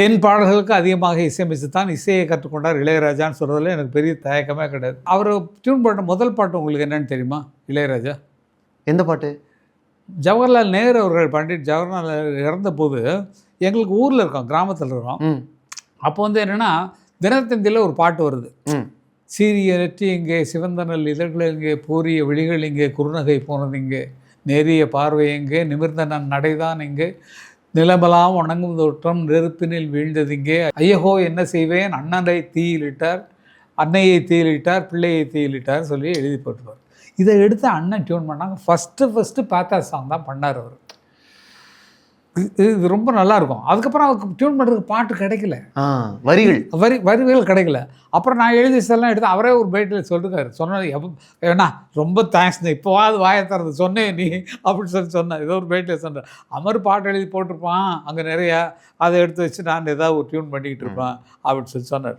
என் பாடல்களுக்கு அதிகமாக இசையமைத்து தான் இசையை கற்றுக்கொண்டார் இளையராஜான்னு சொல்கிறதுல எனக்கு பெரிய தயக்கமே கிடையாது. அவர் டியூன் பண்ண முதல் பாட்டு உங்களுக்கு என்னன்னு தெரியுமா? இளையராஜா எந்த பாட்டு? ஜவஹர்லால் நேரு அவர்கள் பண்டிட் ஜவஹர்லால் நேரு இறந்தபோது எங்களுக்கு ஊரில் இருக்கோம், கிராமத்தில் இருக்கோம். அப்போ வந்து என்னென்னா தினத்தந்தியில் ஒரு பாட்டு வருது. சீரிய நெற்றி இங்கே, சிவந்தனல் இதழ்கள் இங்கே, பூரிய விழிகள் இங்கே, குறுநகை போனது இங்கே, நேரிய பார்வை எங்கே, நிமிர்ந்த நன் நடைதான் இங்கே, நிலமெல்லாம் வணங்கும் தோற்றம் நெருப்பினில் வீழ்ந்தது இங்கே, ஐயகோ என்ன செய்வேன் அண்ணனை தீயிலிட்டார், அன்னையை தீயிலிட்டார், பிள்ளையை தீயிலிட்டார் சொல்லி எழுதி போட்டுருவார். இதை எடுத்து அண்ணன் டியூன் பண்ணாங்க. ஃபஸ்ட்டு பாத்தா சாங் தான் பண்ணார் அவர். இது ரொம்ப நல்லாயிருக்கும். அதுக்கப்புறம் அவருக்கு டியூன் பண்ணுறதுக்கு பாட்டு கிடைக்கல, வரிகள் கிடைக்கல. அப்புறம் நான் எழுதி எல்லாம் எடுத்து அவரே ஒரு பேட்டில் சொல்லிருக்காரு. சொன்னது ஏன்னா ரொம்ப தேங்க்ஸ், இப்போவாது வாயை தரது சொன்னேன் நீ அப்படின்னு சொன்னேன். ஏதோ ஒரு பேட்டில் சொன்னேன். அமர் பாட்டு எழுதி போட்டிருப்பான் அங்கே நிறையா, அதை எடுத்து வச்சு நான் ஏதாவது ஒரு டியூன் பண்ணிக்கிட்டு இருப்பேன் அப்படின்னு சொன்னார்.